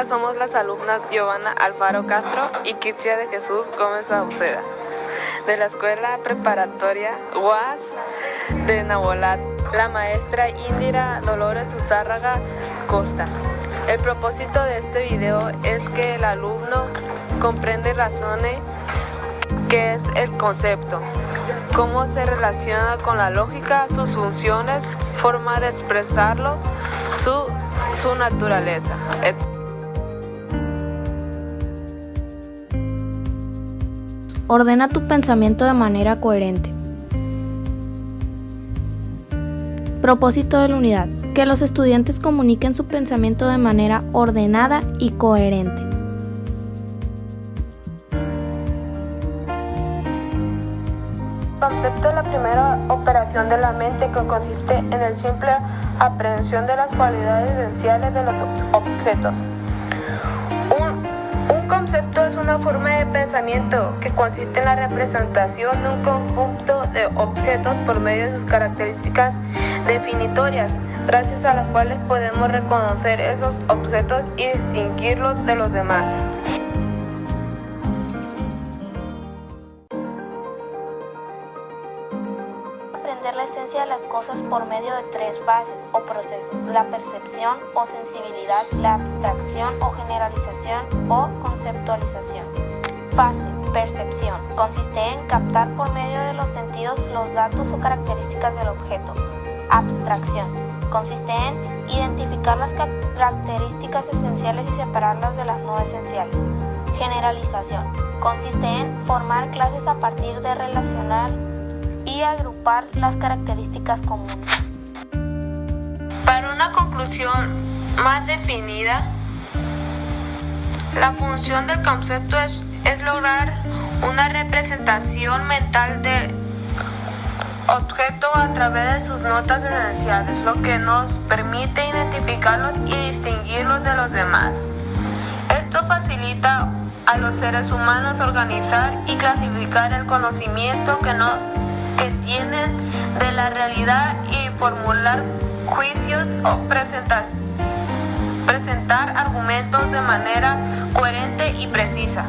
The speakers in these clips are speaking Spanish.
Somos las alumnas Giovanna Alfaro Castro y Kitsia de Jesús Gómez Sauceda, de la Escuela Preparatoria UAS de Nabolat, la maestra Indira Dolores Uzárraga Costa. El propósito de este video es que el alumno comprenda y razone qué es el concepto, cómo se relaciona con la lógica, sus funciones, forma de expresarlo, su naturaleza, etc. Ordena tu pensamiento de manera coherente. Propósito de la unidad: que los estudiantes comuniquen su pensamiento de manera ordenada y coherente. Concepto: la primera operación de la mente, que consiste en la simple aprehensión de las cualidades esenciales de los objetos. Un concepto es una forma de pensamiento que consiste en la representación de un conjunto de objetos por medio de sus características definitorias, gracias a las cuales podemos reconocer esos objetos y distinguirlos de los demás. Aprender la esencia de las cosas por medio de tres fases o procesos: la percepción o sensibilidad, la abstracción o generalización o conceptualización. Fase: percepción. Consiste en captar por medio de los sentidos los datos o características del objeto. Abstracción. Consiste en identificar las características esenciales y separarlas de las no esenciales. Generalización. Consiste en formar clases a partir de relacionar y agrupar las características comunes. Para una conclusión más definida, la función del concepto es lograr una representación mental del objeto a través de sus notas esenciales, lo que nos permite identificarlos y distinguirlos de los demás. Esto facilita a los seres humanos organizar y clasificar el conocimiento que tienen de la realidad y formular juicios o presentar argumentos de manera coherente y precisa.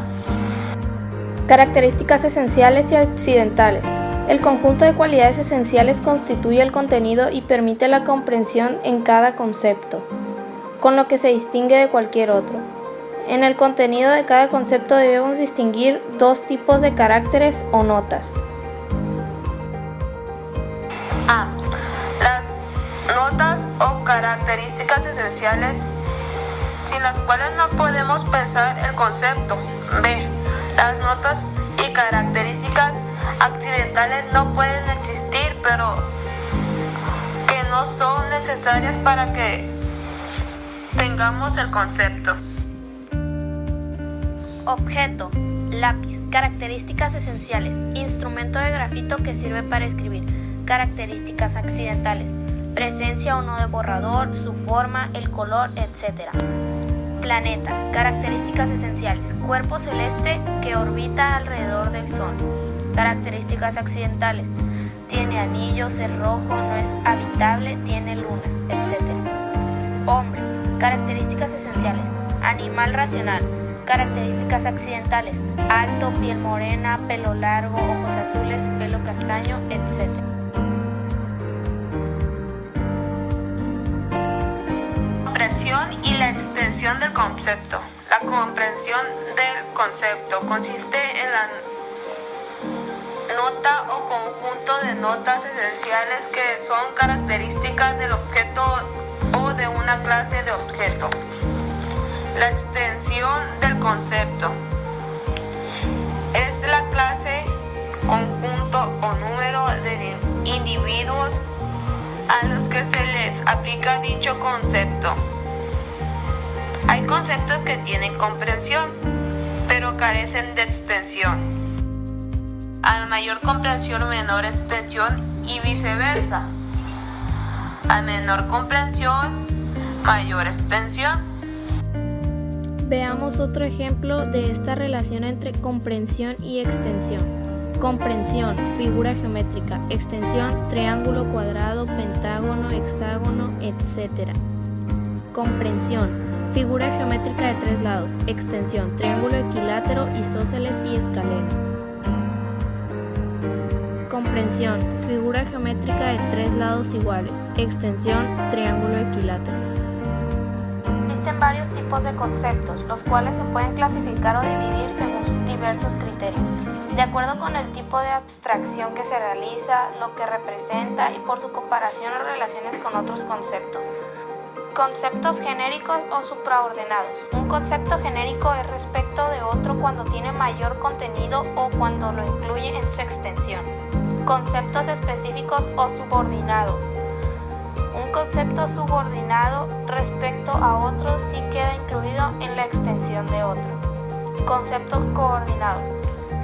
Características esenciales y accidentales. El conjunto de cualidades esenciales constituye el contenido y permite la comprensión en cada concepto, con lo que se distingue de cualquier otro. En el contenido de cada concepto debemos distinguir dos tipos de caracteres o notas. A. Las notas o características esenciales, sin las cuales no podemos pensar el concepto. B. Las notas y características accidentales no pueden existir, pero que no son necesarias para que tengamos el concepto. Objeto: lápiz. Características esenciales: instrumento de grafito que sirve para escribir. Características accidentales: presencia o no de borrador, su forma, el color, etc. Planeta. Características esenciales: cuerpo celeste que orbita alrededor del Sol. Características accidentales: tiene anillos, es rojo, no es habitable, tiene lunas, etc. Hombre. Características esenciales: animal racional. Características accidentales: alto, piel morena, pelo largo, ojos azules, pelo castaño, etc. Comprensión y la extensión del concepto. La comprensión del concepto consiste en la nota o conjunto de notas esenciales que son características del objeto o de una clase de objeto. La extensión del concepto es la clase, conjunto o número de individuos a los que se les aplica dicho concepto. Hay conceptos que tienen comprensión, pero carecen de extensión. A mayor comprensión, menor extensión y viceversa. A menor comprensión, mayor extensión. Veamos otro ejemplo de esta relación entre comprensión y extensión. Comprensión: figura geométrica. Extensión: triángulo, cuadrado, pentágono, hexágono, etc. Comprensión: Figura geométrica de 3 lados, extensión, triángulo equilátero, isósceles y escalera. Comprensión, figura geométrica de 3 lados iguales, extensión, triángulo equilátero. Existen varios tipos de conceptos, los cuales se pueden clasificar o dividir según diversos criterios, de acuerdo con el tipo de abstracción que se realiza, lo que representa y por su comparación o relaciones con otros conceptos. Conceptos genéricos o supraordenados. Un concepto genérico es respecto de otro cuando tiene mayor contenido o cuando lo incluye en su extensión. Conceptos específicos o subordinados. Un concepto subordinado respecto a otro sí queda incluido en la extensión de otro. Conceptos coordinados.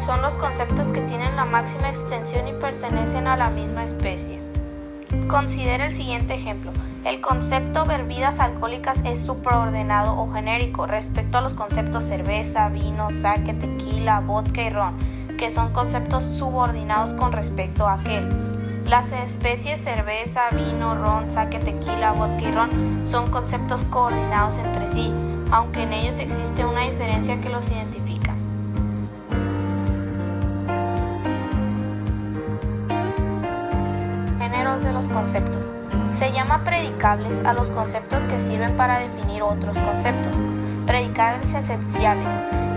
Son los conceptos que tienen la máxima extensión y pertenecen a la misma especie. Considera el siguiente ejemplo. El concepto bebidas alcohólicas es supraordenado o genérico respecto a los conceptos cerveza, vino, sake, tequila, vodka y ron, que son conceptos subordinados con respecto a aquel. Las especies cerveza, vino, ron, sake, tequila, vodka y ron son conceptos coordinados entre sí, aunque en ellos existe una diferencia que los identifica. Géneros de los conceptos. Se llama predicables a los conceptos que sirven para definir otros conceptos. Predicables esenciales.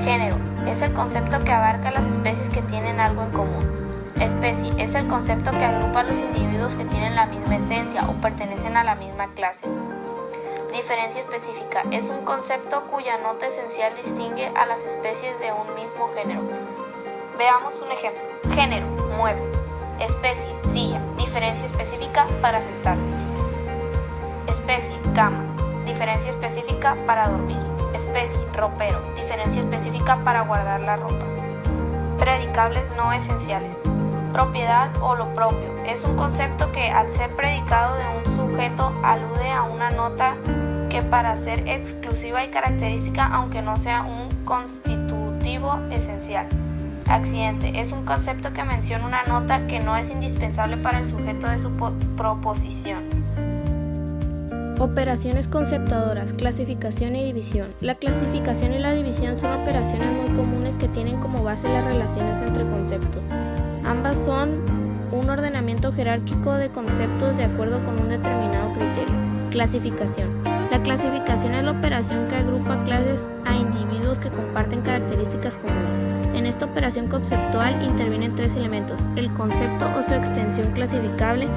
Género es el concepto que abarca las especies que tienen algo en común. Especie es el concepto que agrupa a los individuos que tienen la misma esencia o pertenecen a la misma clase. Diferencia específica es un concepto cuya nota esencial distingue a las especies de un mismo género. Veamos un ejemplo. Género, mueble. Especie, silla. Diferencia específica, para sentarse. Especie, cama. Diferencia específica, para dormir. Especie, ropero. Diferencia específica, para guardar la ropa. Predicables no esenciales. Propiedad o lo propio. Es un concepto que, al ser predicado de un sujeto, alude a una nota que para ser exclusiva y característica, aunque no sea un constitutivo esencial. Accidente es un concepto que menciona una nota que no es indispensable para el sujeto de su proposición. Operaciones conceptuadoras, clasificación y división. La clasificación y la división son operaciones muy comunes que tienen como base las relaciones entre conceptos. Ambas son un ordenamiento jerárquico de conceptos de acuerdo con un determinado criterio. Clasificación. La clasificación es la operación que agrupa clases a individuos que comparten características comunes. En esta operación conceptual intervienen 3 elementos: el concepto o su extensión clasificable,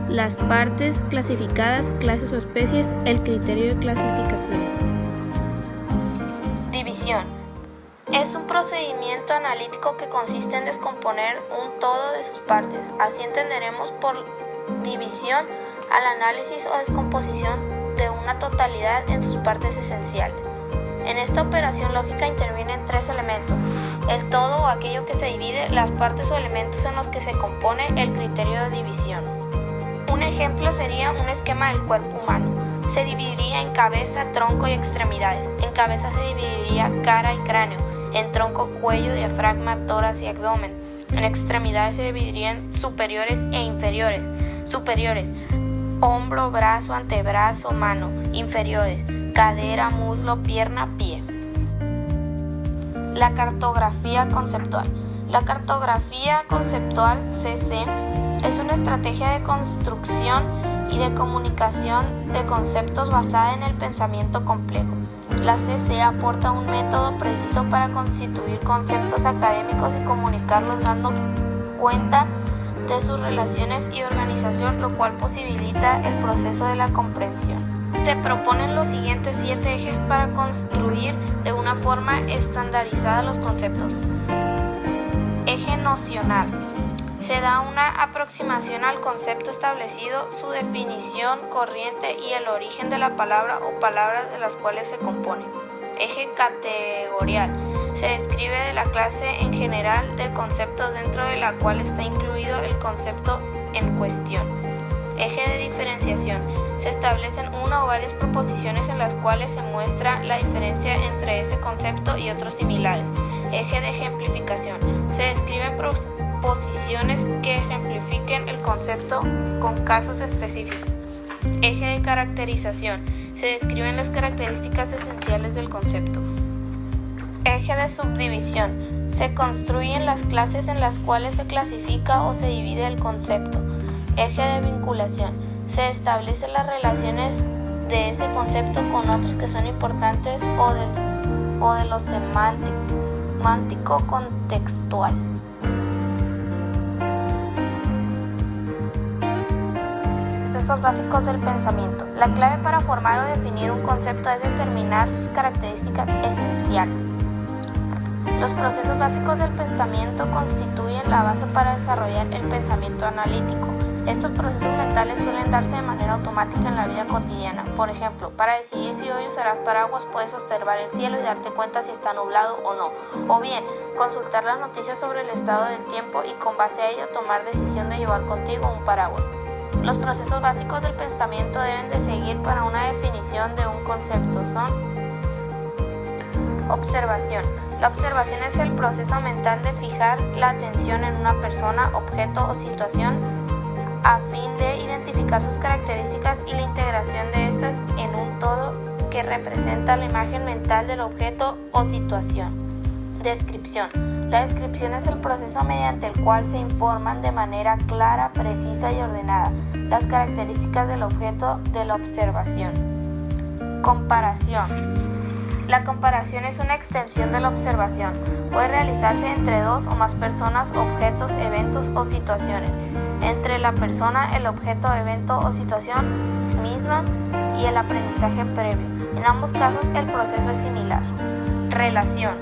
las partes clasificadas, clases o especies, el criterio de clasificación. División. Es un procedimiento analítico que consiste en descomponer un todo de sus partes. Así entenderemos por división al análisis o descomposición de una totalidad en sus partes esenciales. En esta operación lógica intervienen 3 elementos: el todo o aquello que se divide, las partes o elementos en los que se compone, el criterio de división. Un ejemplo sería un esquema del cuerpo humano. Se dividiría en cabeza, tronco y extremidades. En cabeza se dividiría cara y cráneo, en tronco, cuello, diafragma, tórax y abdomen. En extremidades se dividirían superiores e inferiores. Superiores: hombro, brazo, antebrazo, mano. Inferiores: cadera, muslo, pierna, pie. La cartografía conceptual. La cartografía conceptual, CC, es una estrategia de construcción y de comunicación de conceptos basada en el pensamiento complejo. La CC aporta un método preciso para constituir conceptos académicos y comunicarlos dando cuenta de sus relaciones y organización, lo cual posibilita el proceso de la comprensión. Se proponen los siguientes 7 ejes para construir de una forma estandarizada los conceptos. Eje nocional. Se da una aproximación al concepto establecido, su definición corriente y el origen de la palabra o palabras de las cuales se compone. Eje categorial. Se describe de la clase en general de conceptos dentro de la cual está incluido el concepto en cuestión. Eje de diferenciación. Se establecen una o varias proposiciones en las cuales se muestra la diferencia entre ese concepto y otros similares. Eje de ejemplificación. Se describen proposiciones que ejemplifiquen el concepto con casos específicos. Eje de caracterización. Se describen las características esenciales del concepto. Eje de subdivisión. Se construyen las clases en las cuales se clasifica o se divide el concepto. Eje de vinculación. Se establecen las relaciones de ese concepto con otros que son importantes o de lo semántico contextual. Procesos básicos del pensamiento. La clave para formar o definir un concepto es determinar sus características esenciales. Los procesos básicos del pensamiento constituyen la base para desarrollar el pensamiento analítico. Estos procesos mentales suelen darse de manera automática en la vida cotidiana. Por ejemplo, para decidir si hoy usarás paraguas, puedes observar el cielo y darte cuenta si está nublado o no. O bien, consultar las noticias sobre el estado del tiempo y con base a ello tomar decisión de llevar contigo un paraguas. Los procesos básicos del pensamiento deben de seguir para una definición de un concepto. Son: observación. La observación es el proceso mental de fijar la atención en una persona, objeto o situación a fin de identificar sus características y la integración de estas en un todo que representa la imagen mental del objeto o situación. Descripción. La descripción es el proceso mediante el cual se informan de manera clara, precisa y ordenada las características del objeto de la observación. Comparación. La comparación es una extensión de la observación. Puede realizarse entre dos o más personas, objetos, eventos o situaciones, entre la persona, el objeto, evento o situación misma y el aprendizaje previo. En ambos casos el proceso es similar. Relación.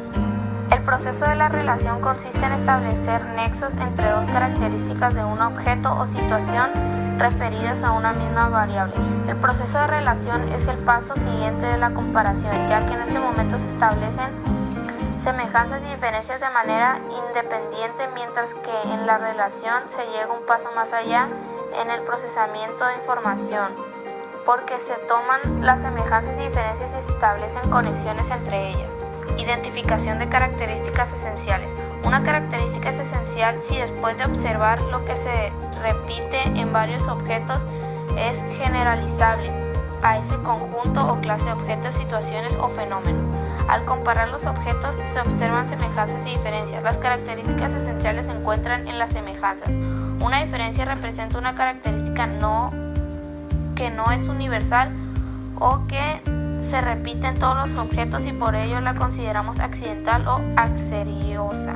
El proceso de la relación consiste en establecer nexos entre dos características de un objeto o situación referidas a una misma variable. El proceso de relación es el paso siguiente de la comparación, ya que en este momento se establecen semejanzas y diferencias de manera independiente, mientras que en la relación se llega un paso más allá en el procesamiento de información, porque se toman las semejanzas y diferencias y se establecen conexiones entre ellas. Identificación de características esenciales. Una característica es esencial si después de observar lo que se repite en varios objetos es generalizable a ese conjunto o clase de objetos, situaciones o fenómenos. Al comparar los objetos se observan semejanzas y diferencias. Las características esenciales se encuentran en las semejanzas. Una diferencia representa una característica que no es universal o que se repite en todos los objetos y por ello la consideramos accidental o acceriosa.